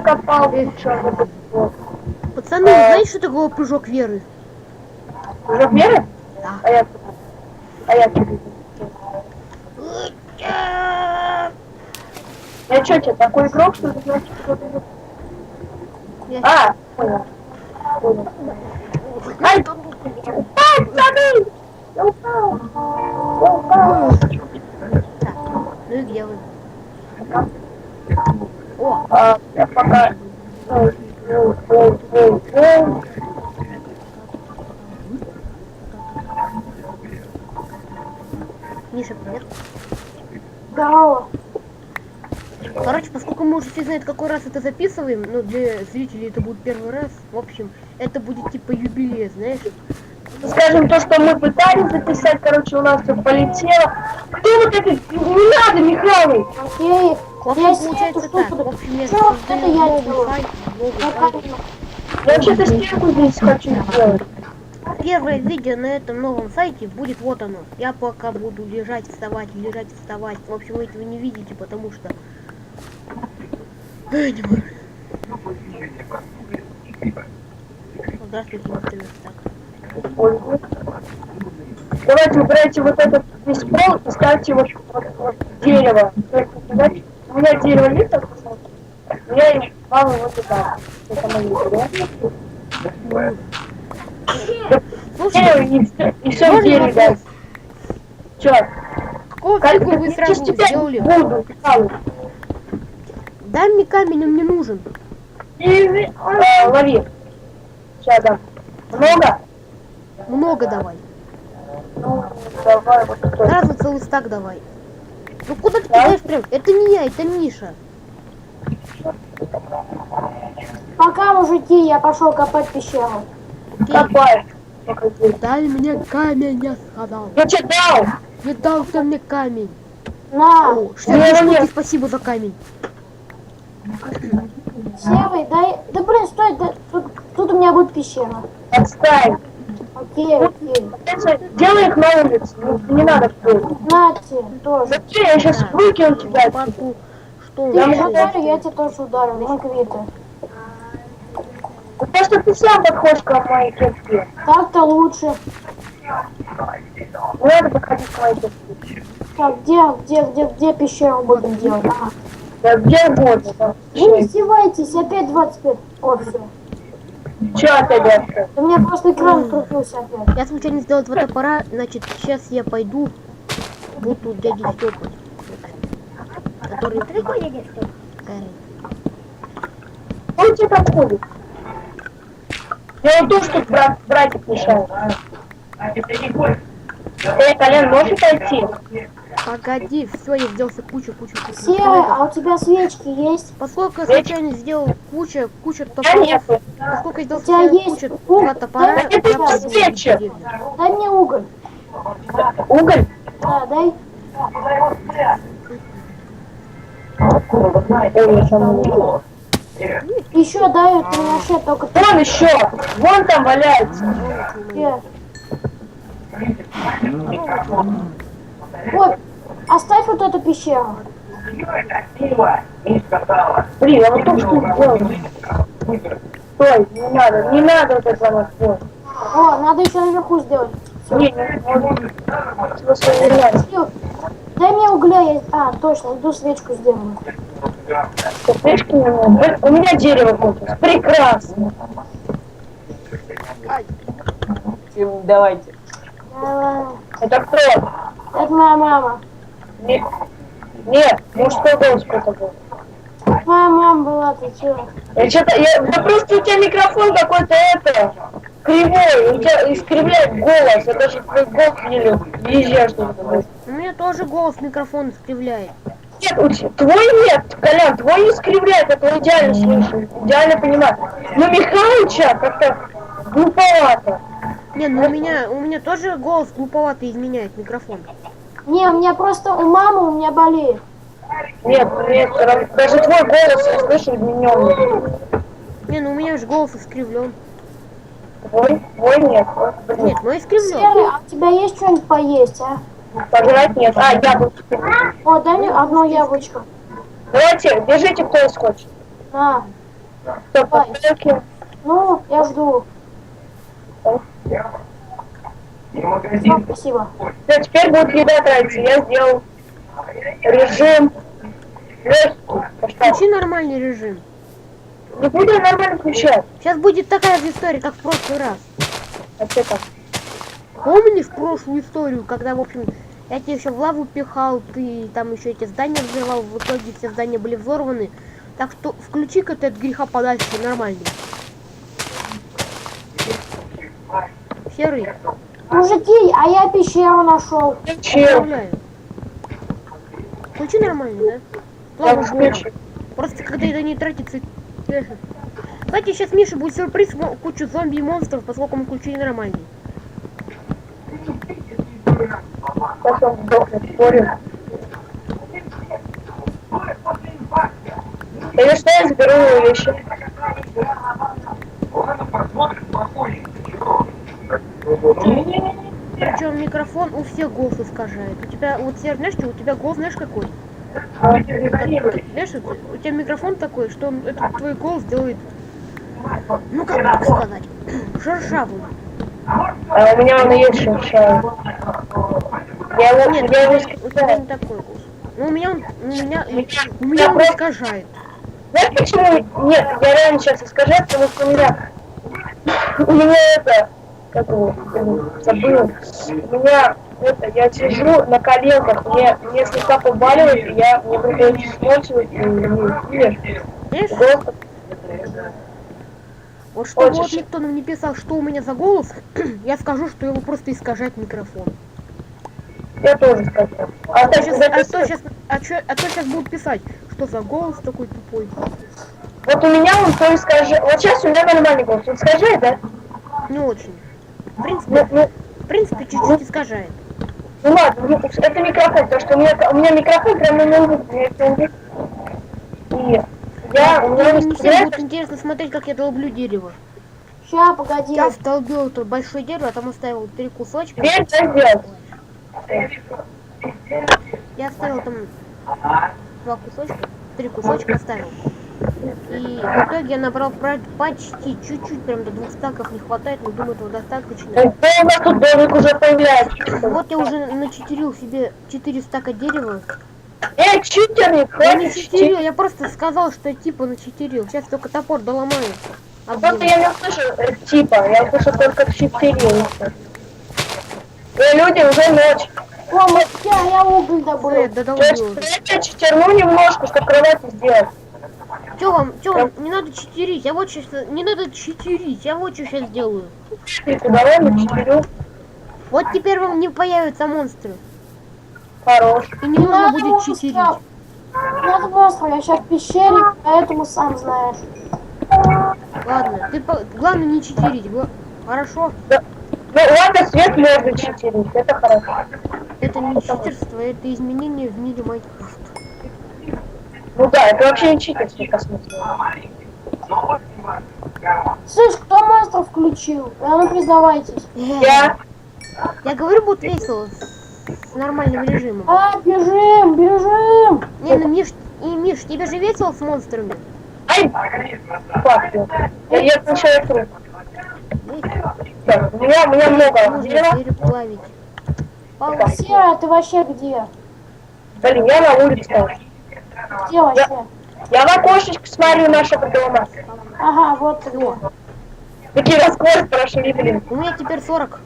закопал ничего. Пацаны, вы знаете, что такое прыжок веры? Прыжок веры? Да. А я Я что, тебе такой игрок, что ты знаешь, что ты... А, понял. Ай, упал, пацаны! Я упал. Так, ну и где вы? О, Я пока... Миша, привет. Да. Короче, поскольку мы уже все знают, какой раз это записываем, ну, для зрителей это будет первый раз, в общем, это будет типа юбилей, знаешь? Скажем, то, что мы пытались записать, короче, у нас все полетело. Кто вот это? Не надо, Михаил! Окей. В общем, получается так, в общем, я создаю новый сайт. Я вообще-то стенку здесь хочу сделать. Первое видео на этом новом сайте будет вот оно. Я пока буду лежать, вставать, лежать, вставать. В общем, вы этого не видите, потому что... Ой, не могу. Здравствуйте, мистер Верстак. Давайте убирайте вот этот весь пол и ставьте вот дерево. У меня дерево нет, так сказать. Я и мало его туда. Это мое дерево. Дерево и все в дереве, да. Чё? Какого фига вы сразу сделали? Буду, Дай мне камень, он мне нужен. лови. Сейчас дам. Много? Много давай. Ну, давай вот такой. Сразу целый стак давай. Ну куда ты кидаешь прям? Это не я, это Миша. Пока, мужики, я пошел копать пещеру. Копай. Дай мне камень, я сказал. Я тебе дал. Не дал ты мне камень. На, О, 62 штуки, спасибо за камень. серый, дай... Да блин, стой, да, тут у меня будет пещера. Отстань. Окей, окей. Делай их на улице. Не надо вплоть. Нате, тоже. Зачем? Я сейчас выкину тебя. Папу, что Ты Я меня могу- ударил, я тебя тоже ударил. Мы квиты. Потому что ты сам подходишь к моей кепке. Так-то лучше. Не надо подходить к моей кепке. Так, где пещеру будем делать? Ага. Да где угодно. Там. Вы не издевайтесь, опять 25. О, все. Че опять это? У меня просто экран крутился опять. Я случайно сделал два топора, значит, сейчас я пойду, буду дяди Степы. Который... Какой дядя Степа? Он тебе там ходит. Я вот то, что братик мешает. Колян, можешь пойти? Погоди, все, я сделал кучу. Серый, а у тебя свечки есть? Поскольку я случайно сделал куча Я топоров, нету. поскольку я сделал У тебя случайно есть куча уголь? два топора, Дай я мне пойду в свечи. деревню. Дай мне уголь. Уголь? Да, дай. Ой, я сам не знаю. Еще дай это мне только Вон еще! Вон там валяется. Где? Вот, оставь вот эту пещеру. Блин, я вот только что сделал. Стой, не надо вот это вот. Вот. О, надо еще наверху сделать. Не. Дай мне угля, точно, иду свечку сделаю. Свечки не надо. У меня дерево кончилось. Прекрасно. Давайте. Давай. Это кто? Это моя мама. Нет, мужской голос кто-то был. Моя мама была, ты чё? Да просто у тебя микрофон какой-то кривой, у тебя искривляет голос, я даже твой голос еле везде что-то. У меня тоже голос микрофон искривляет. Нет, твой нет, Колян, твой не искривляет, это идеально слышу, идеально понимаю. Но Михалыча как-то глуповато. Не, ну у меня тоже голос глуповато изменяет микрофон. Не, у меня просто, у мамы у меня болеет. Нет, даже твой голос я слышу измененный. Не, ну у меня же голос искривлен. Твой нет. Нет, мой искривлен. Серый, а у тебя есть что-нибудь поесть, а? Пожрать нет. Яблочко. О, дай мне одно яблочко. Давайте, держите, кто хочет. На. Что, посылки? Ну, я жду. Спасибо. Все, теперь будет еда тратиться. Я сделал режим легкий. Включи нормальный режим. Не буду нормально включать. Сейчас будет такая же история, как в прошлый раз. А что так? Помнишь прошлую историю, когда, в общем, я тебе еще в лаву пихал, ты там еще эти здания взрывал, в итоге все здания были взорваны. Так что включи-ка ты от греха подальше нормальный. Серый, Мужики, а я пещеру нашел. Чел. поздравляю. Включи нормально, да? Слава Так, богу. включи. Просто когда это не тратится... Кстати, сейчас Миша будет сюрприз, кучу зомби и монстров, поскольку мы включили нормальный. Сейчас он сдохнет, спорим. Или что, я заберу его вещи. Причем микрофон у всех голос искажает. У тебя, вот, Серый, знаешь что, у тебя голос, знаешь, какой? Знаешь, у тебя микрофон такой, что он, этот твой голос делает, ну как так сказать, шершавый. А у меня он и есть шершавый. Я Нет, его у тебя искажаю. не такой голос. Ну у меня он просто- искажает. Знаешь почему? Нет, я реально сейчас искажаю, потому что у меня это, как его, забыл. У меня это, я сижу на коленках, мне слегка побаливает, и мне приходится смочивать, и Знаешь, голос. вот чтобы вот Хочешь? никто нам не писал, что у меня за голос, я скажу, что его просто искажает микрофон. Я тоже скажу. А то сейчас будут писать, что за голос такой тупой. вот у меня он то искажает. Вот сейчас у меня нормальный голос. Он искажает, да? Не очень. В Ну, принципе, чуть-чуть искажает. ну ладно, это микрофон, потому что у меня микрофон прям на ноутбуке, у меня это ноутбук. И у меня Не он всем искажает. будет интересно смотреть, как я долблю дерево. Ща, погоди. Я вдолбил это большое дерево, а там оставил 3 кусочка. Теперь что сделать? Я оставил там 2 кусочка, 3 кусочка оставил. И в итоге я набрал почти чуть-чуть, прям до 2 стаков не хватает, но думаю, этого достаточно. У нас тут домик уже появляется. Вот я уже начитерил себе 4 стака дерева. Читерник, Я не хватит читерил, я просто сказал, что я типа начитерил. Сейчас только топор доломаю. Просто я не услышу типа, я услышу только читерил. Люди, уже ночь. О, я уголь Всё, я добыл. додолбил. Я читерну немножко, чтобы кровать сделать. Чё вам, не надо читерить, я вот сейчас, не надо читерить, я вот что сейчас сделаю. Давай на читерю. Вот теперь вам не появятся монстры. Хорош. И не нужно будет читерить. Надо монстров, я сейчас в пещере, поэтому сам знаешь. Ладно, главное не читерить, хорошо? Ну ладно, свет можно читерить, это хорошо. Это не читерство, это изменение в мире Майнкрафт. Ну да, это вообще не читерство по смыслу. Слышь, кто монстров включил? А ну признавайтесь. Я. Я говорю, будет весело с нормальным режимом. А, бежим, бежим. Не, ну Миш, тебе же весело с монстрами? Ай! Фак, я включаю труп. Так, у меня много Нужно дерева. переплавить. Сера, ты вообще где? Блин, я на улице. Где вообще? Я в окошечко смотрю нашего дома. Ага, вот ты где. Такие раскоры прошли, блин. У меня теперь 40.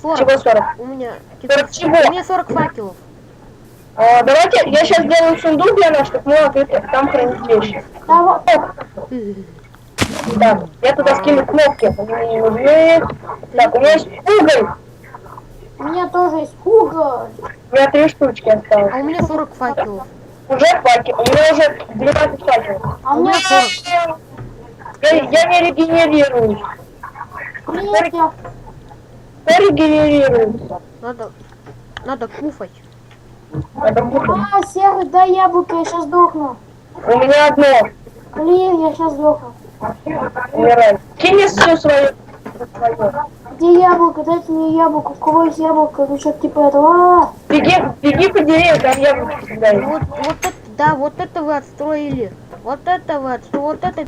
Чего 40? У меня теперь 40 чего? У меня 40 факелов. Давайте, я сейчас сделаю сундук для нас, чтобы мы могли там хранить вещи. Да, вот. Так, я туда скину кнопки. Они не нужны. Так, у меня есть уголь. У меня тоже есть уголь. У меня 3 штучки осталось. А у меня 40 факелов. Уже факел. У меня уже 12 факелов. А у меня 40. Я не регенерируюсь. Привет, я. Я регенерируюсь. Надо куфать. Надо кушать. А, Серый, дай яблоко, я сейчас сдохну. У меня одно. Блин, я сейчас сдохну. Умирай. Кинь мне всю свою. Где яблоко? Дайте мне яблоко. У кого есть яблоко? Ну что-то типа этого. Беги по деревьям, там яблоки всегда есть. Вот это, да, вот это вы отстроили. Вот это вы отстроили. Вот это